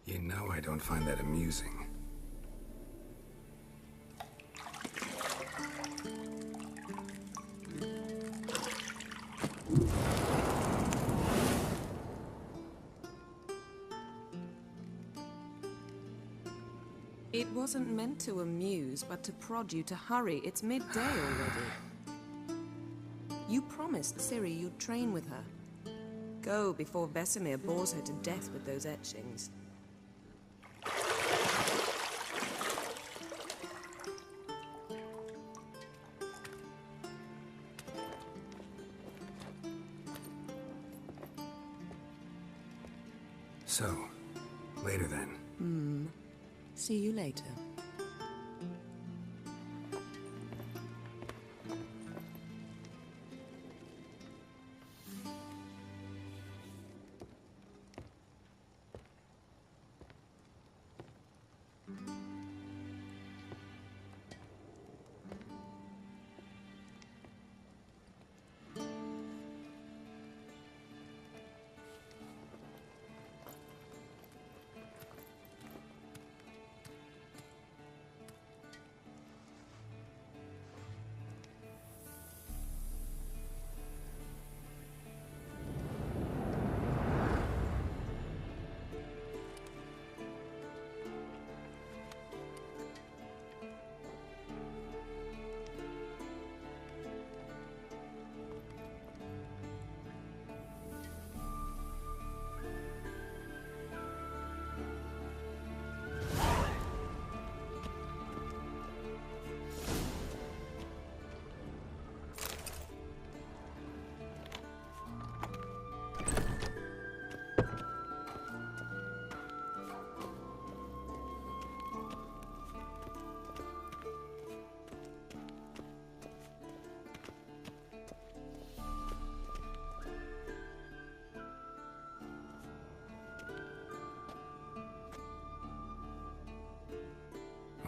You know I don't find that amusing. It wasn't meant to amuse, but to prod you to hurry. It's midday already. You promised Ciri you'd train with her. Go before Vesemir bores her to death with those etchings. So, later then. See you later.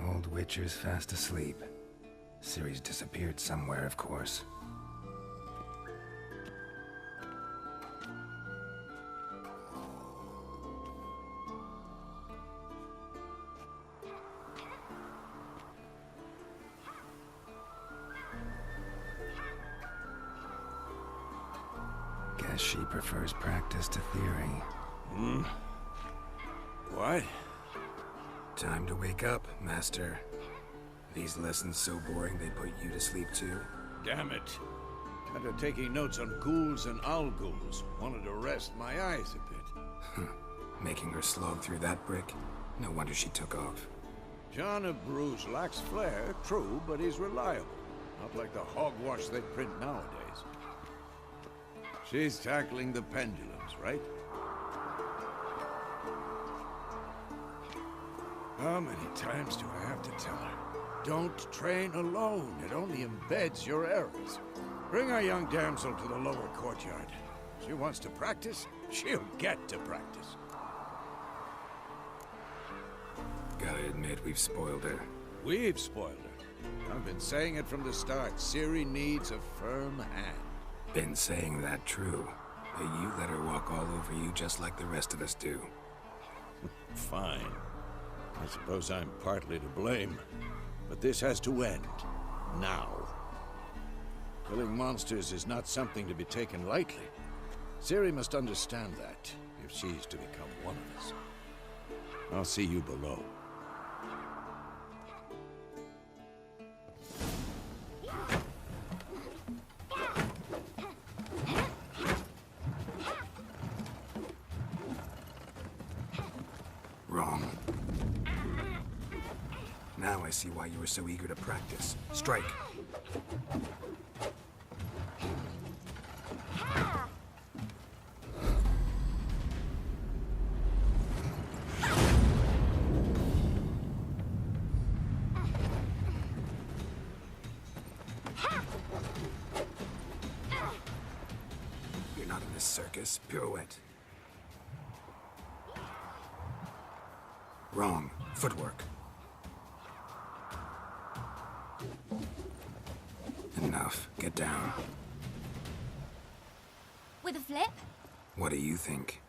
Old Witcher's fast asleep. Ciri's disappeared somewhere, of course. Guess she prefers practice to theory. What? Time to wake up, Master. These lessons so boring they put you to sleep too? Damn it. After taking notes on ghouls and owl ghouls, wanted to rest my eyes a bit. Making her slog through that brick? No wonder she took off. John of Bruges lacks flair, true, but he's reliable. Not like the hogwash they print nowadays. She's tackling the pendulums, right? How many times do I have to tell her? Don't train alone. It only embeds your errors. Bring our young damsel to the lower courtyard. She wants to practice, she'll get to practice. Gotta admit, we've spoiled her. We've spoiled her. I've been saying it from the start. Ciri needs a firm hand. Been saying that true. But you let her walk all over you just like the rest of us do. Fine. I suppose I'm partly to blame. But this has to end. Now. Killing monsters is not something to be taken lightly. Ciri must understand that, if she's to become one of us. I'll see you below. Wrong. Now I see why you were so eager to practice. Strike. You're not in this circus. Pirouette. Wrong. Footwork. Enough. Get down. With a flip? What do you think?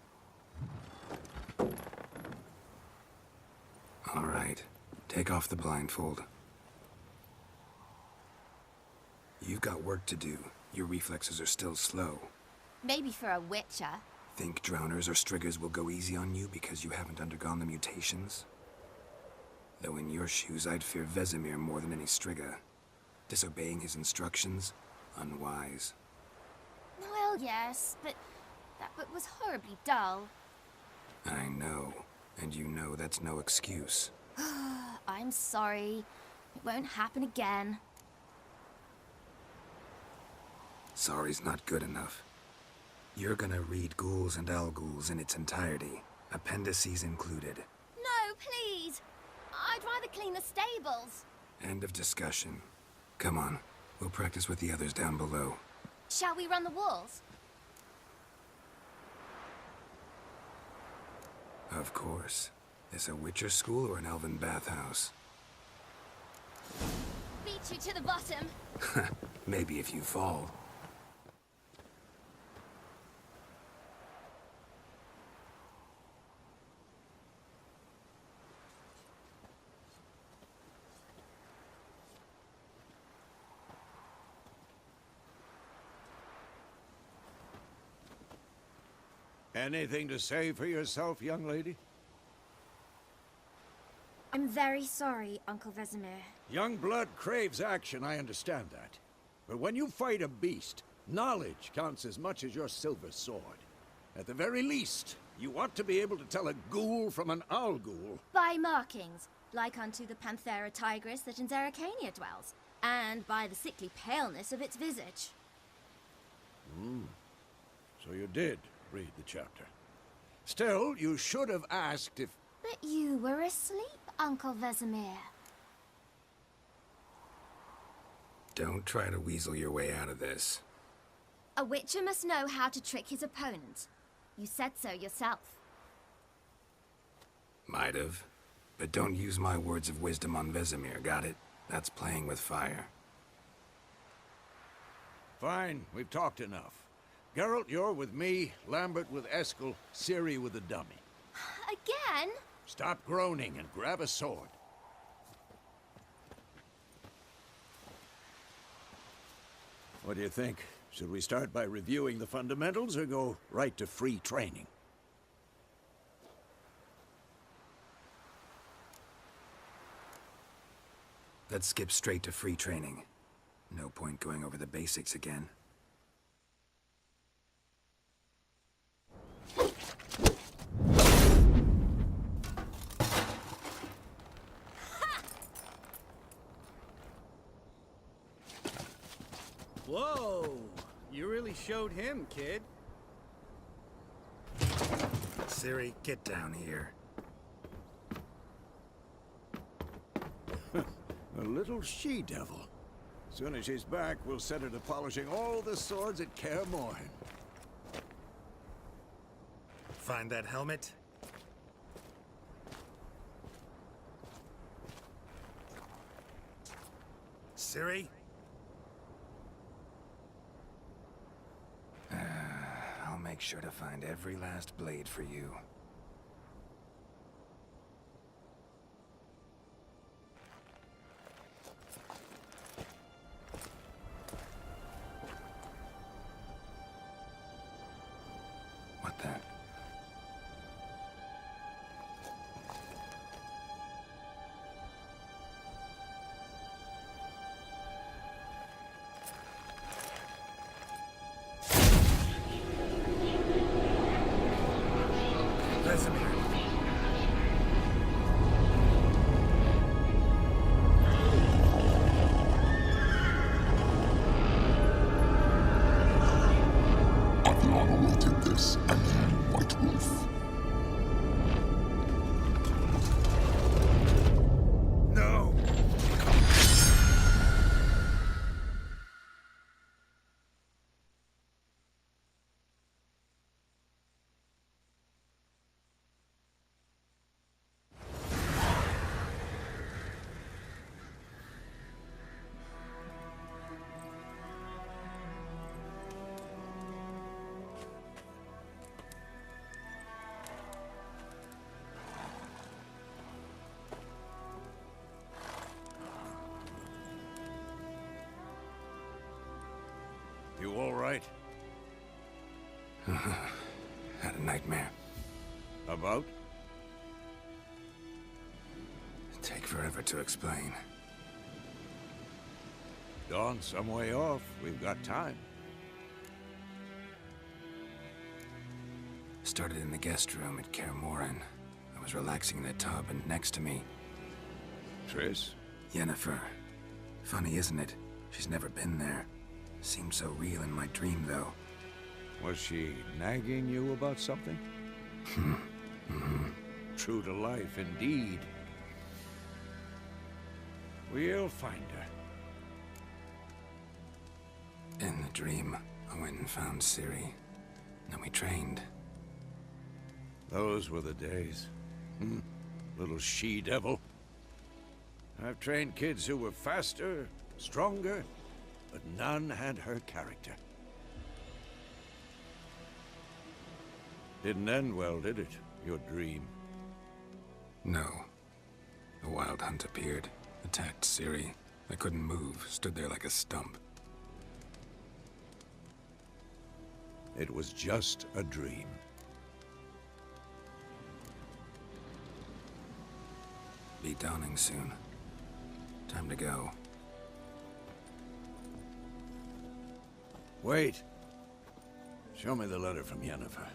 right. Take off the blindfold. You've got work to do. Your reflexes are still slow. Maybe for a witcher. Think drowners or striggers will go easy on you because you haven't undergone the mutations? Though in your shoes, I'd fear Vesemir more than any strigger. Disobeying his instructions? Unwise. Well, yes, but that book was horribly dull. I know. And you know that's no excuse. I'm sorry. It won't happen again. Sorry's not good enough. You're gonna read Ghouls and Al-Ghouls in its entirety, appendices included. No, please! I'd rather clean the stables. End of discussion. Come on, we'll practice with the others down below. Shall we run the walls? Of course. This a Witcher school or an elven bathhouse? Beat you to the bottom. Maybe if you fall. Anything to say for yourself, young lady? I'm very sorry, Uncle Vesemir. Young blood craves action, I understand that. But when you fight a beast, knowledge counts as much as your silver sword. At the very least, you ought to be able to tell a ghoul from an owl-ghoul. By markings, like unto the Panthera tigris that in Zeracania dwells, and by the sickly paleness of its visage. So you did read the chapter. Still, you should have asked if... But you were asleep, Uncle Vesemir. Don't try to weasel your way out of this. A witcher must know how to trick his opponent. You said so yourself. Might have. But don't use my words of wisdom on Vesemir, got it? That's playing with fire. Fine, we've talked enough. Geralt, you're with me, Lambert with Eskel, Ciri with the dummy. Again? Stop groaning and grab a sword. What do you think? Should we start by reviewing the fundamentals or go right to free training? Let's skip straight to free training. No point going over the basics again. Whoa! You really showed him, kid. Ciri, get down here. A little she-devil. Soon as she's back, we'll set her to polishing all the swords at Kaer Morhen. Find that helmet? Ciri? I'll make sure to find every last blade for you. What the? Vesemir. Adlana awaited this, and you, White Wolf. No! About? Take forever to explain. Dawn's some way off. We've got time. Started in the guest room at Kaer Morhen. I was relaxing in the tub, and next to me, Triss? Yennefer. Funny, isn't it? She's never been there. Seemed so real in my dream, though. Was she nagging you about something? True to life, indeed. We'll find her. In the dream, I went and found Ciri. Then we trained. Those were the days. Little she-devil. I've trained kids who were faster, stronger, but none had her character. Didn't end well, did it? Your dream? No. A wild hunt appeared, attacked Ciri. I couldn't move, stood there like a stump. It was just a dream. Be dawning soon. Time to go. Wait. Show me the letter from Yennefer.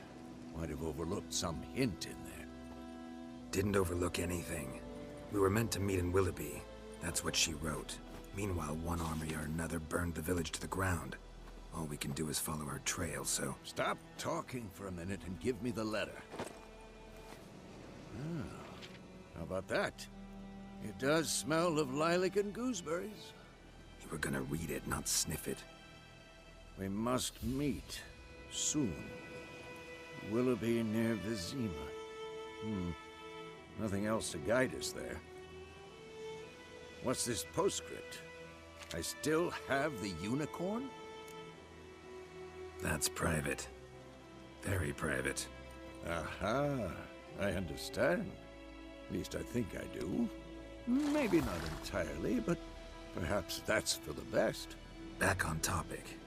Might have overlooked some hint in there. Didn't overlook anything. We were meant to meet in Willoughby. That's what she wrote. Meanwhile, one army or another burned the village to the ground. All we can do is follow her trail, so... Stop talking for a minute and give me the letter. How about that? It does smell of lilac and gooseberries. You were gonna read it, not sniff it. We must meet soon. Willoughby near Vizima. Nothing else to guide us there. What's this postscript? I still have the unicorn? That's private. Very private. Aha, I understand. At least I think I do. Maybe not entirely, but perhaps that's for the best. Back on topic.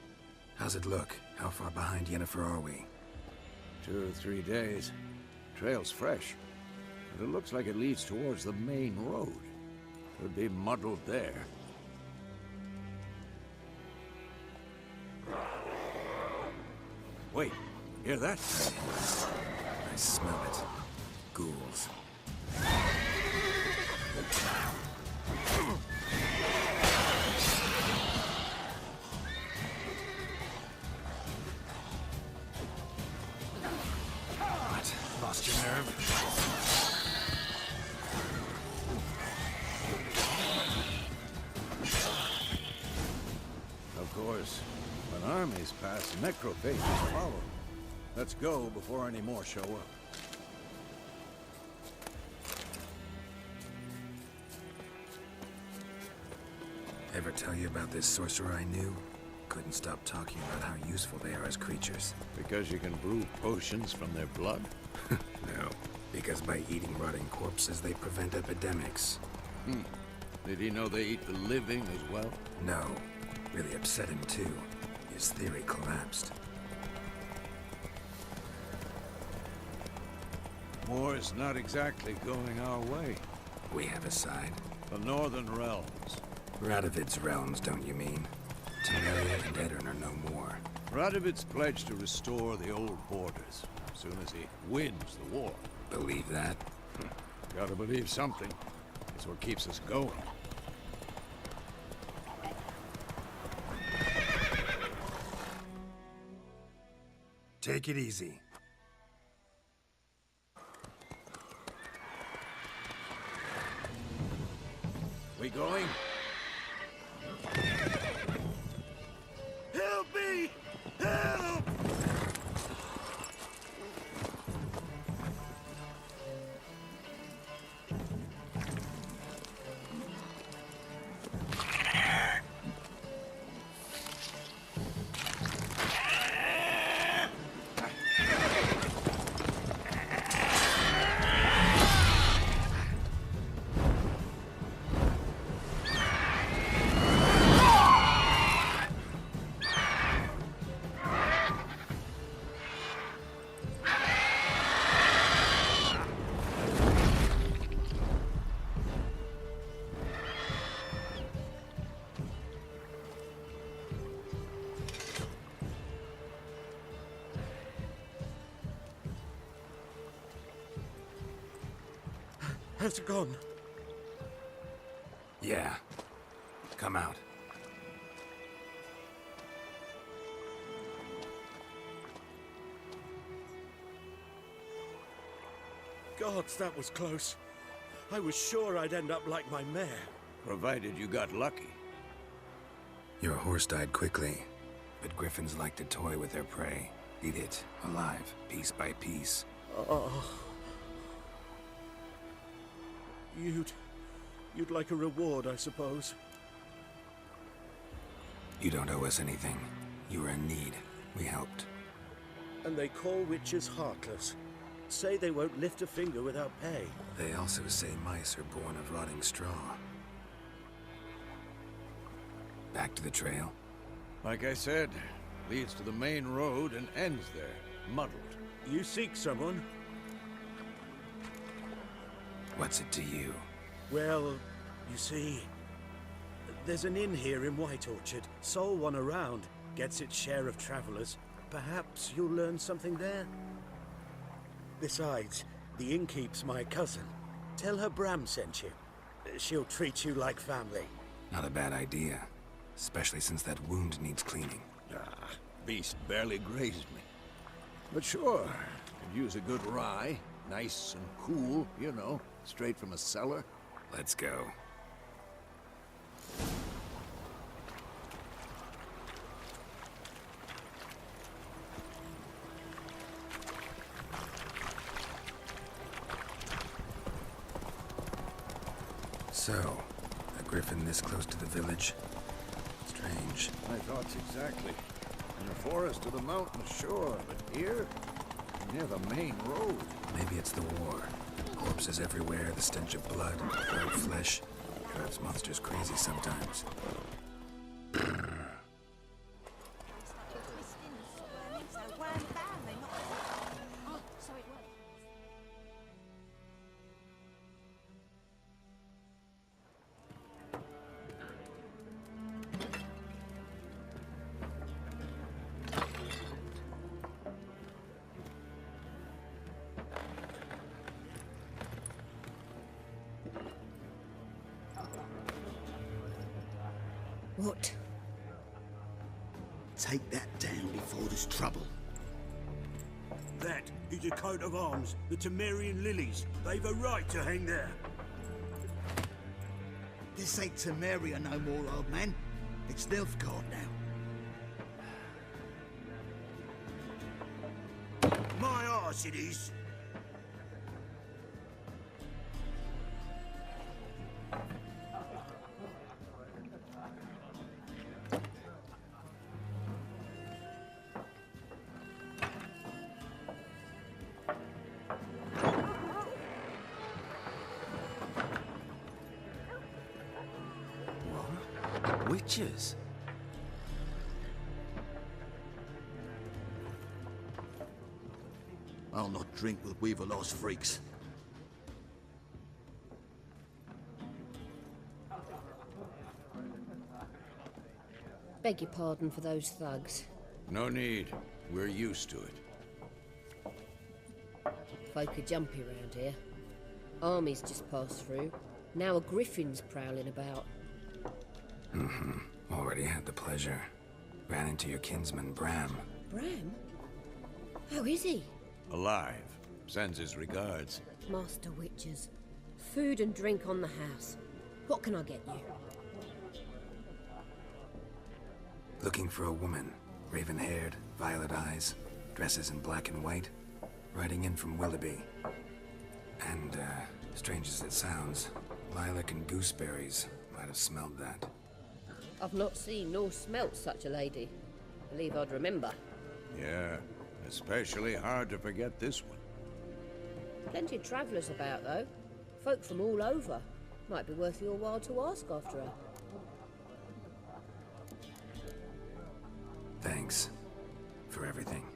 How's it look? How far behind Yennefer are we? 2 or 3 days. Trail's fresh, but it looks like it leads towards the main road. Could be muddled there. Wait, hear that? I smell it. Ghouls. What? Lost your nerve? Of course, when armies pass, necrophages follow. Let's go before any more show up. Ever tell you about this sorcerer I knew? Couldn't stop talking about how useful they are as creatures. Because you can brew potions from their blood? No, because by eating rotting corpses, they prevent epidemics. Did he know they eat the living as well? No, really upset him too. His theory collapsed. War's not exactly going our way. We have a side. The Northern Realms. Radovid's realms, don't you mean? Temeria and Edirn are no more. Radovid's pledged to restore the old borders as soon as he wins the war. Believe that? Gotta believe something. It's what keeps us going. Take it easy. We going? Help me! Help! Has it gone? Yeah. Come out. Gods, that was close. I was sure I'd end up like my mare. Provided you got lucky. Your horse died quickly, but griffins like to toy with their prey. Eat it, alive, piece by piece. Oh. You'd like a reward, I suppose. You don't owe us anything. You were in need. We helped. And they call witches heartless. Say they won't lift a finger without pay. They also say mice are born of rotting straw. Back to the trail? Like I said, leads to the main road and ends there, muddled. You seek someone? What's it to you? Well, you see, there's an inn here in White Orchard. Sole one around. Gets its share of travelers. Perhaps you'll learn something there? Besides, the innkeep's my cousin. Tell her Bram sent you. She'll treat you like family. Not a bad idea. Especially since that wound needs cleaning. Ah, beast barely grazed me. But sure, could use a good rye. Nice and cool, you know, straight from a cellar. Let's go. So, a griffin this close to the village? Strange. My thoughts exactly. In the forest or the mountain, sure, but here? Near the main road. Maybe it's the war. Corpses everywhere, the stench of blood, burnt flesh. Drives monsters crazy sometimes. What? Take that down before there's trouble. That is a coat of arms, the Temerian lilies. They've a right to hang there. This ain't Temeria no more, old man. It's Nilfgaard now. My arse it is. Witches? I'll not drink with Weaver-lost freaks. Beg your pardon for those thugs. No need. We're used to it. Folk are jumpy around here. Armies just passed through. Now a griffin's prowling about. Already had the pleasure. Ran into your kinsman, Bram. Bram? How is he? Alive. Sends his regards. Master Witches. Food and drink on the house. What can I get you? Looking for a woman. Raven-haired, violet eyes, dresses in black and white. Riding in from Willoughby. And, strange as it sounds, lilac and gooseberries might have smelled that. I've not seen nor smelt such a lady. Believe I'd remember. Yeah, especially hard to forget this one. Plenty of travellers about, though. Folk from all over. Might be worth your while to ask after her. Thanks for everything.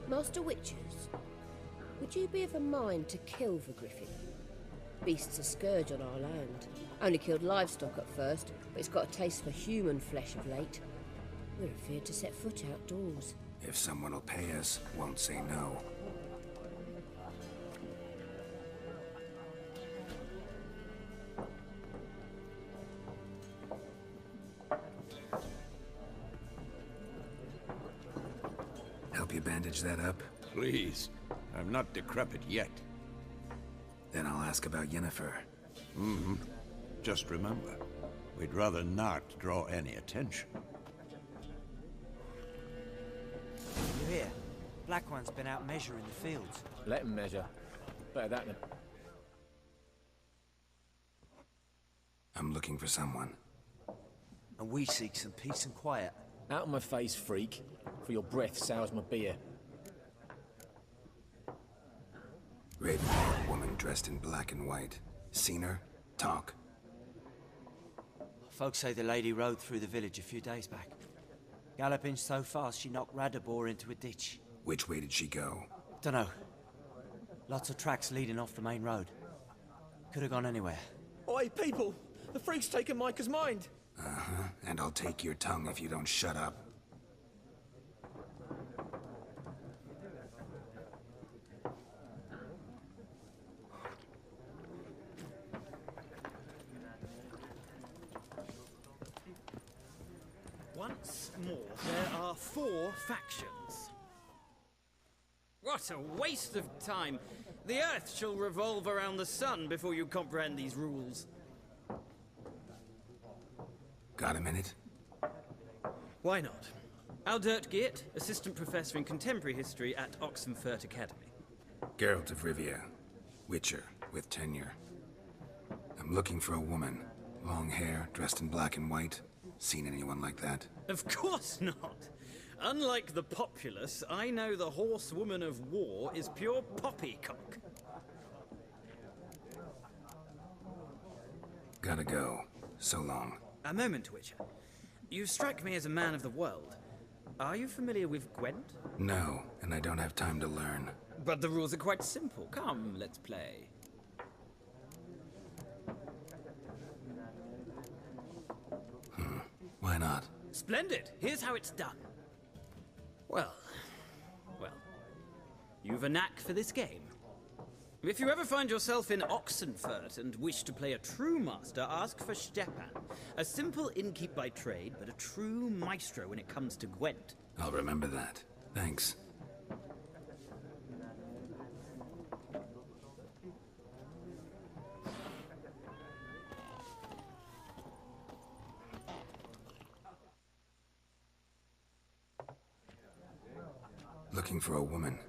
Master Witches, would you be of a mind to kill the griffin? Beast's a scourge on our land. Only killed livestock at first, but it's got a taste for human flesh of late. We're afraid to set foot outdoors. If someone will pay us, won't say no. Help you bandage that up? Please. I'm not decrepit yet. Then I'll ask about Yennefer. Mm-hmm. Just remember, we'd rather not draw any attention. You hear? Black One's been out measuring the fields. Let him measure. Better that than... I'm looking for someone. And we seek some peace and quiet. Out of my face, freak. For your breath sours my beer. Raven-haired woman dressed in black and white. Seen her? Talk. Folks say the lady rode through the village a few days back. Galloping so fast she knocked Radabor into a ditch. Which way did she go? Dunno. Lots of tracks leading off the main road. Could have gone anywhere. Oi, people! The freak's taken Micah's mind! Uh-huh. And I'll take your tongue if you don't shut up. Once more, there are 4 factions. What a waste of time! The Earth shall revolve around the sun before you comprehend these rules. Got a minute? Why not? Aldert Geert, Assistant Professor in Contemporary History at Oxenfurt Academy. Geralt of Rivia. Witcher, with tenure. I'm looking for a woman. Long hair, dressed in black and white. Seen anyone like that? Of course not! Unlike the populace, I know the horsewoman of war is pure poppycock. Gotta go. So long. A moment, Witcher. You strike me as a man of the world. Are you familiar with Gwent? No, and I don't have time to learn. But the rules are quite simple. Come, let's play. Why not? Splendid! Here's how it's done. Well, you've a knack for this game. If you ever find yourself in Oxenfurt and wish to play a true master, ask for Stepan. A simple innkeep by trade, but a true maestro when it comes to Gwent. I'll remember that. Thanks. Looking for a woman.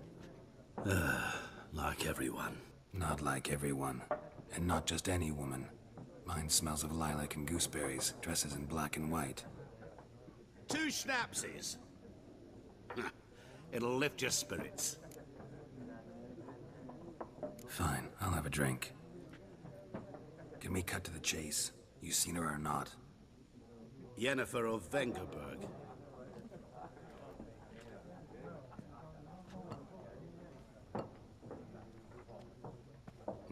Like everyone. Not like everyone. And not just any woman. Mine smells of lilac and gooseberries, dresses in black and white. 2 schnapsies. It'll lift your spirits. Fine, I'll have a drink. Can we cut to the chase? You seen her or not? Yennefer of Vengerberg.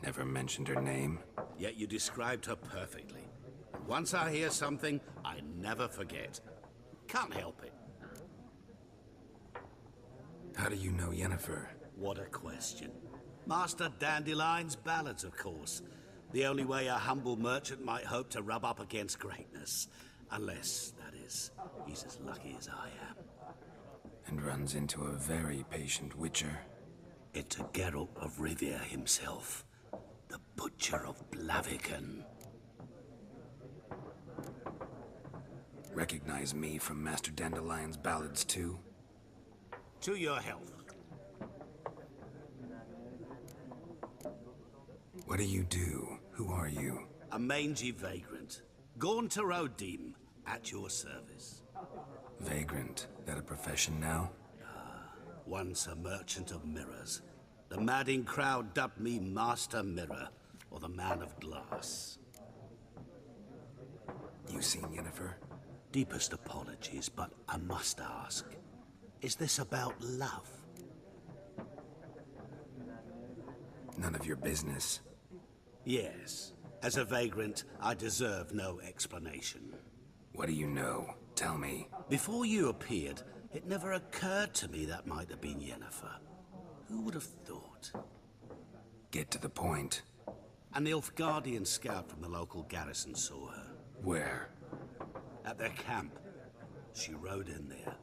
Never mentioned her name. Yet you described her perfectly. Once I hear something, I never forget. Can't help it. How do you know Yennefer? What a question. Master Dandelion's ballads, of course. The only way a humble merchant might hope to rub up against greatness. Unless, that is, he's as lucky as I am. And runs into a very patient witcher. It's a Geralt of Rivia himself. The Butcher of Blaviken. Recognize me from Master Dandelion's ballads too? To your health. What do you do? Who are you? A mangy vagrant. Gone to Rodim, at your service. Vagrant? That a profession now? Once a merchant of mirrors. The madding crowd dubbed me Master Mirror, or the Man of Glass. You seen Yennefer? Deepest apologies, but I must ask. Is this about love? None of your business. Yes. As a vagrant, I deserve no explanation. What do you know? Tell me. Before you appeared, it never occurred to me that might have been Yennefer. Who would have thought? Get to the point. An Nilfgaardian scout from the local garrison saw her. Where? At their camp. She rode in there.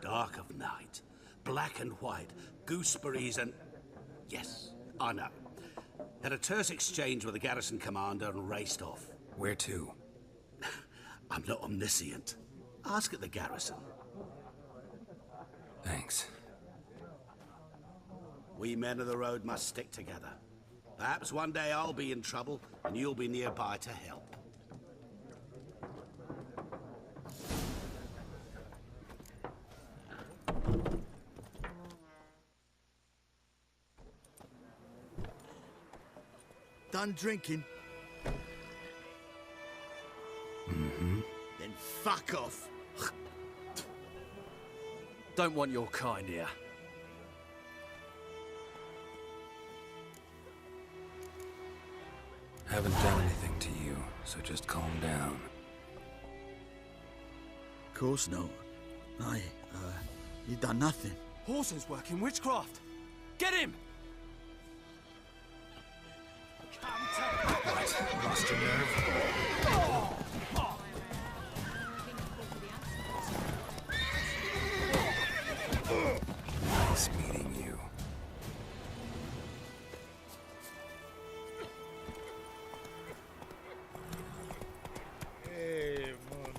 Dark of night. Black and white. Gooseberries and... Yes, I know. Had a terse exchange with the garrison commander and raced off. Where to? I'm not omniscient. Ask at the garrison. Thanks. We men of the road must stick together. Perhaps one day I'll be in trouble and you'll be nearby to help. Done drinking? Mm-hmm. Then fuck off. Don't want your kind here. Haven't done anything to you, so just calm down. Of course no. You done nothing. Horses work in witchcraft. Get him! What? Lost your nerve? Nice meeting you. Hey, man.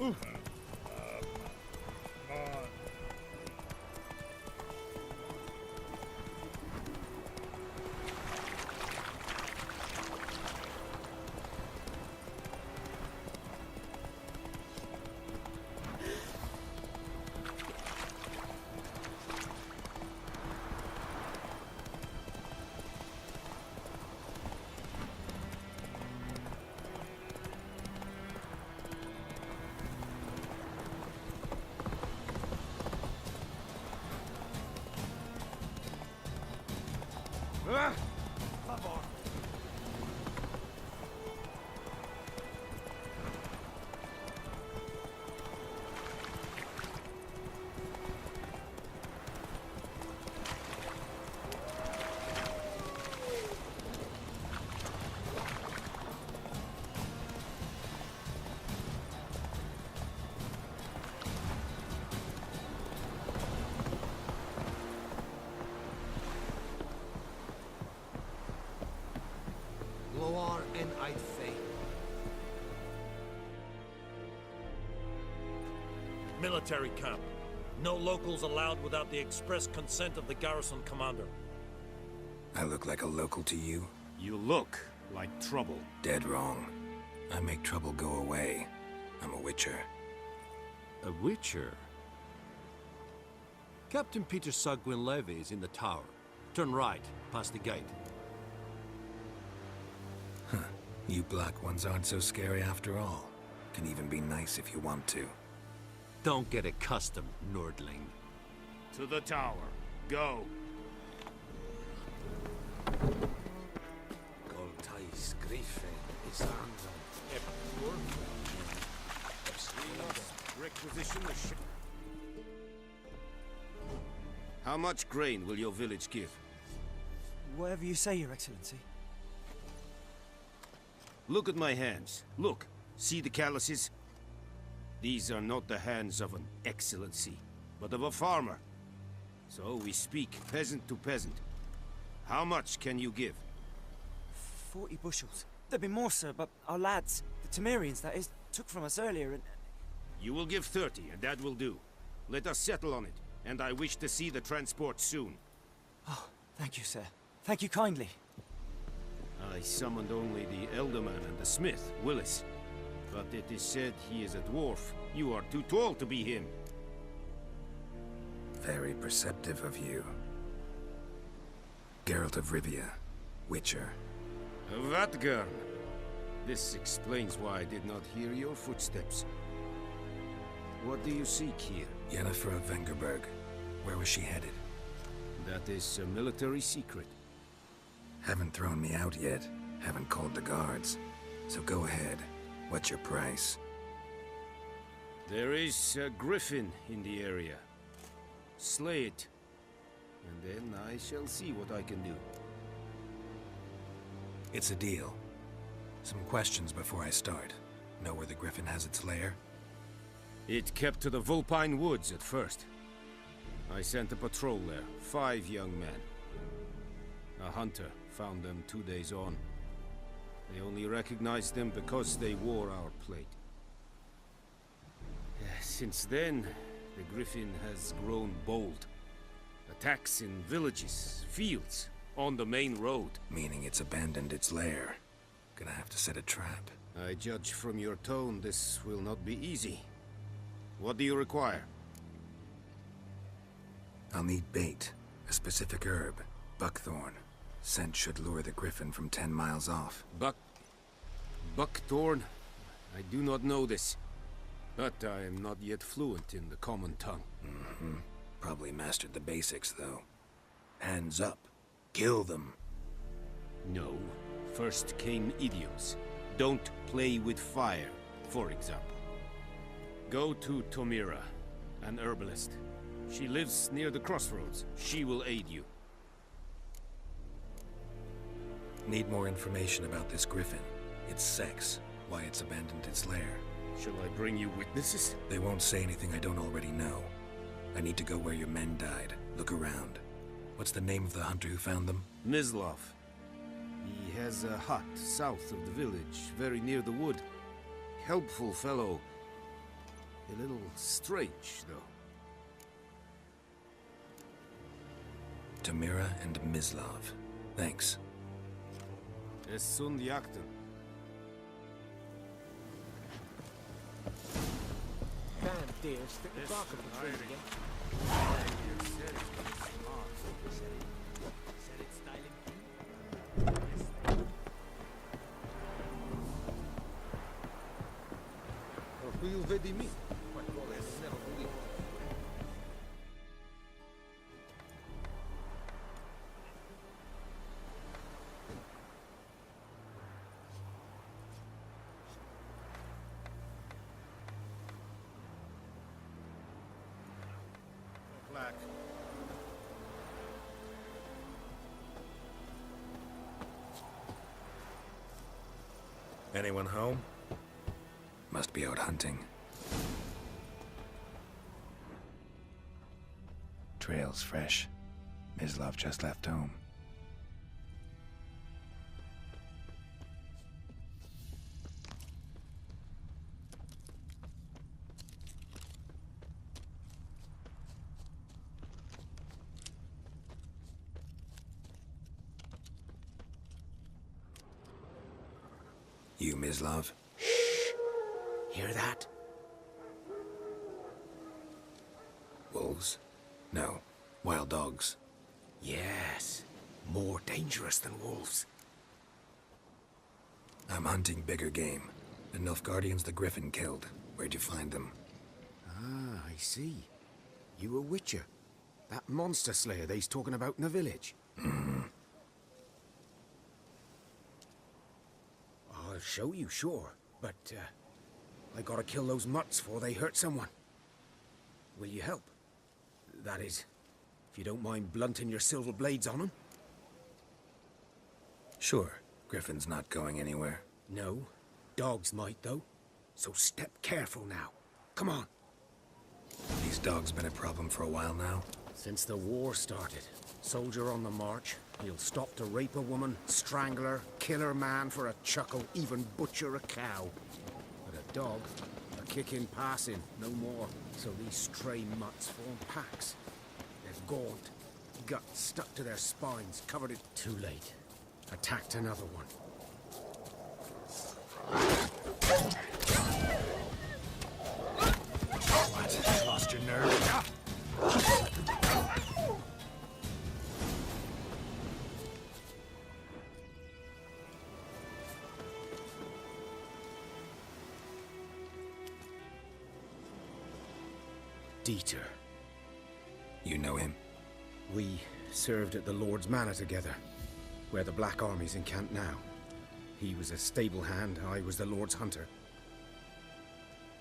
Military camp. No locals allowed without the express consent of the garrison commander. I look like a local to you? You look like trouble. Dead wrong. I make trouble go away. I'm a witcher. A witcher? Captain Peter Sagwin Levy is in the tower. Turn right, past the gate. Huh. You black ones aren't so scary after all. Can even be nice if you want to. Don't get accustomed, Nordling. To the tower. Go. Requisition the ship. How much grain will your village give? Whatever you say, Your Excellency. Look at my hands. Look. See the calluses? These are not the hands of an excellency, but of a farmer. So we speak peasant to peasant. How much can you give? 40 bushels. There'd be more, sir, but our lads, the Temerians, that is, took from us earlier and... You will give 30, and that will do. Let us settle on it, and I wish to see the transport soon. Oh, thank you, sir. Thank you kindly. I summoned only the Elderman and the smith, Willis. But it is said he is a dwarf. You are too tall to be him. Very perceptive of you. Geralt of Rivia, Witcher. Vatgern. This explains why I did not hear your footsteps. What do you seek here? Yennefer of Vengerberg. Where was she headed? That is a military secret. Haven't thrown me out yet. Haven't called the guards. So go ahead. What's your price? There is a griffin in the area. Slay it, and then I shall see what I can do. It's a deal. Some questions before I start. Know where the griffin has its lair? It kept to the Vulpine Woods at first. I sent a patrol there, 5 young men. A hunter found them 2 days on. They only recognized them because they wore our plate. Since then, the griffin has grown bold. Attacks in villages, fields, on the main road. Meaning it's abandoned its lair. Gonna have to set a trap. I judge from your tone this will not be easy. What do you require? I'll need bait. A specific herb. Buckthorn. Scent should lure the griffin from 10 miles off. Buckthorn? I do not know this. But I am not yet fluent in the common tongue. Mm-hmm. Probably mastered the basics, though. Hands up. Kill them. No. First came idioms. Don't play with fire, for example. Go to Tomira, an herbalist. She lives near the crossroads. She will aid you. Need more information about this griffin. Its sex. Why it's abandoned its lair. Shall I bring you witnesses? They won't say anything I don't already know. I need to go where your men died. Look around. What's the name of the hunter who found them? Mislav. He has a hut south of the village, very near the wood. Helpful fellow. A little strange, though. Tamira and Mislav. Thanks. Es sunt jakten. Damn dear, stick the bark up the tree again. Anyone home? Must be out hunting. Trail's fresh. Mislav just left home. You, Mislav? Shh! Hear that? Wolves? No. Wild dogs. Yes. More dangerous than wolves. I'm hunting bigger game. The Nilfgaardians the Griffin killed. Where'd you find them? Ah, I see. You a witcher. That monster slayer they's talking about in the village. Mm-hmm. I'll show you, sure. But, I gotta kill those mutts before they hurt someone. Will you help? That is, if you don't mind blunting your silver blades on them. Sure. Griffin's not going anywhere. No. Dogs might, though. So step careful now. Come on. These dogs been a problem for a while now? Since the war started. Soldier on the march. He'll stop to rape a woman, strangle her, kill her man for a chuckle, even butcher a cow. But a dog, a kick in passing, no more. So these stray mutts form packs. They're gaunt, guts stuck to their spines, covered in... Too late. Attacked another one. What? Lost your nerve? Dieter. You know him? We served at the Lord's Manor together, where the Black Army's encamped now. He was a stable hand, I was the Lord's hunter.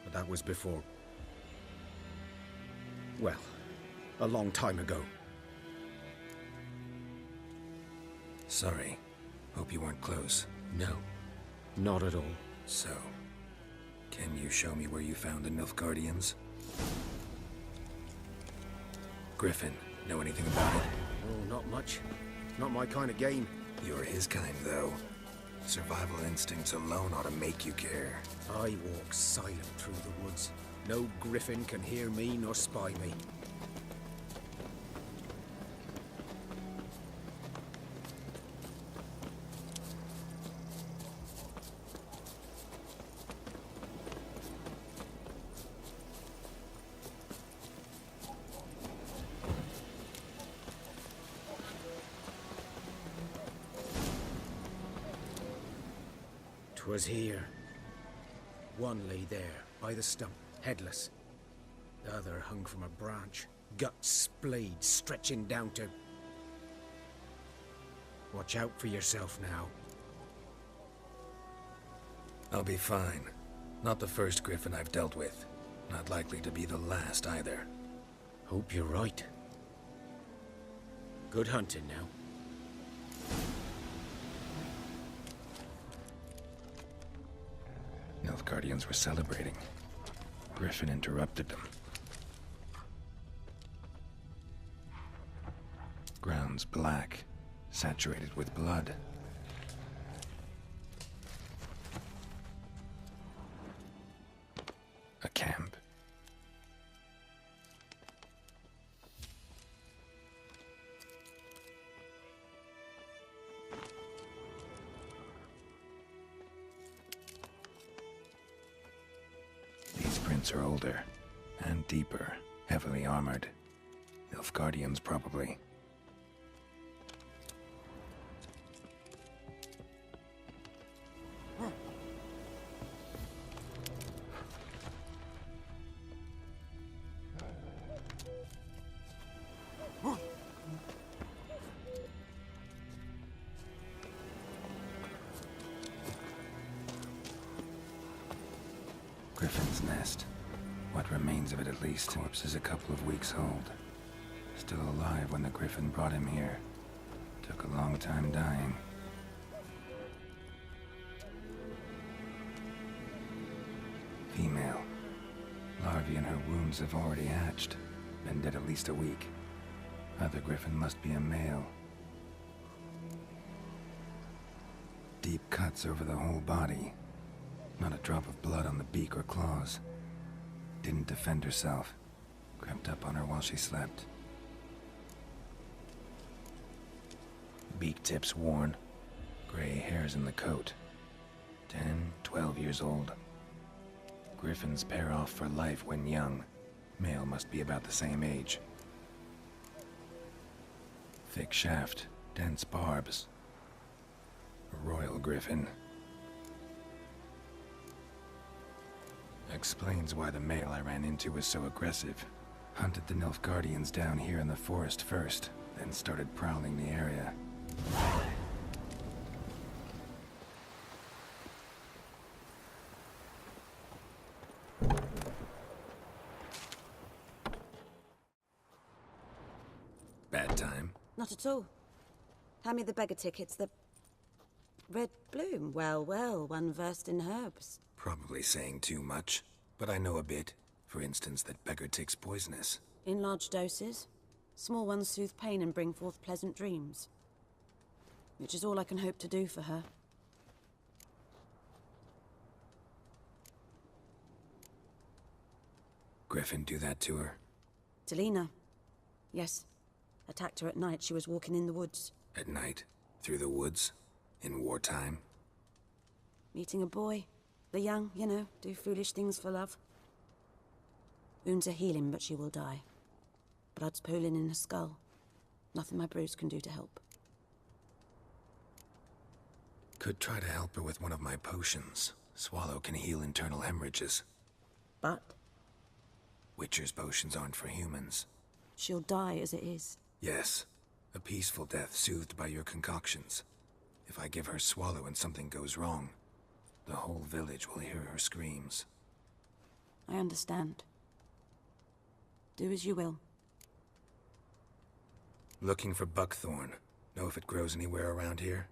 But that was before Well, a long time ago. Sorry. Hope you weren't close. No, not at all. So, can you show me where you found the Nilfgaardians? Griffin, know anything about it? Oh, not much. Not my kind of game. You're his kind, though. Survival instincts alone ought to make you care. I walk silent through the woods. No griffin can hear me nor spy me. 'Twas here. One lay there, by the stump, headless. The other hung from a branch, guts splayed, stretching down to... Watch out for yourself now. I'll be fine. Not the first griffin I've dealt with. Not likely to be the last, either. Hope you're right. Good hunting now. Nilfgaardians were celebrating. Griffin interrupted them. Ground's black, saturated with blood. A camp. These prints are older and deeper, heavily armored. Nilfgaardians, probably. Griffin's nest. What remains of it, at least. Corpse is a couple of weeks old. Still alive when the griffin brought him here. Took a long time dying. Female. Larvae in her wounds have already hatched. Been dead at least a week. Other griffin must be a male. Deep cuts over the whole body. Not a drop of blood on the beak or claws. Didn't defend herself. Crept up on her while she slept. Beak tips worn. Gray hairs in the coat. 10, 12 years old. Griffins pair off for life when young. Male must be about the same age. Thick shaft, dense barbs. A royal griffin. Explains why the male I ran into was so aggressive. Hunted the Nilfgaardians down here in the forest first, then started prowling the area. Bad time? Not at all. Hand me the beggar tickets, the... Red bloom. Well, well, one versed in herbs. Probably saying too much, but I know a bit. For instance, that beggar tick's poisonous. In large doses. Small ones soothe pain and bring forth pleasant dreams. Which is all I can hope to do for her. Griffin do that to her? Delina. Yes. Attacked her at night. She was walking in the woods. At night? Through the woods? In wartime? Meeting a boy. The young, you know, do foolish things for love. Wounds are healing, but she will die. Blood's pooling in her skull. Nothing my brews can do to help. Could try to help her with one of my potions. Swallow can heal internal hemorrhages. But? Witcher's potions aren't for humans. She'll die as it is. Yes. A peaceful death soothed by your concoctions. If I give her Swallow and something goes wrong, the whole village will hear her screams. I understand. Do as you will. Looking for buckthorn. Know if it grows anywhere around here?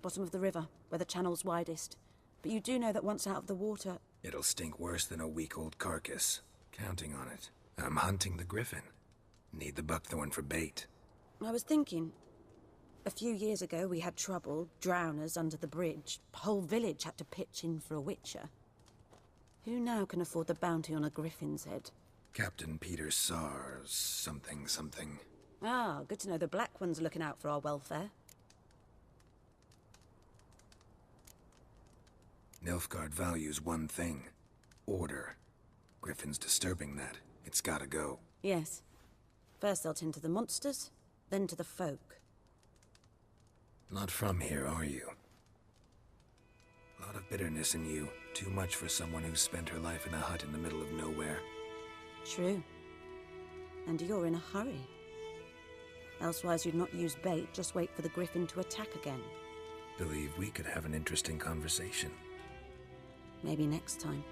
Bottom of the river, where the channel's widest. But you do know that once out of the water... It'll stink worse than a week-old carcass. Counting on it. I'm hunting the griffin. Need the buckthorn for bait. I was thinking... A few years ago we had trouble, drowners under the bridge. Whole village had to pitch in for a witcher. Who now can afford the bounty on a griffin's head? Captain Peter Sars, something. Ah, good to know the Black One's looking out for our welfare. Nilfgaard values one thing. Order. Griffin's disturbing that. It's gotta go. Yes. First they'll tend to the monsters, then to the folk. Not from here, are you? A lot of bitterness in you. Too much for someone who's spent her life in a hut in the middle of nowhere. True. And you're in a hurry. Elsewise you'd not use bait, just wait for the griffin to attack again. Believe we could have an interesting conversation. Maybe next time.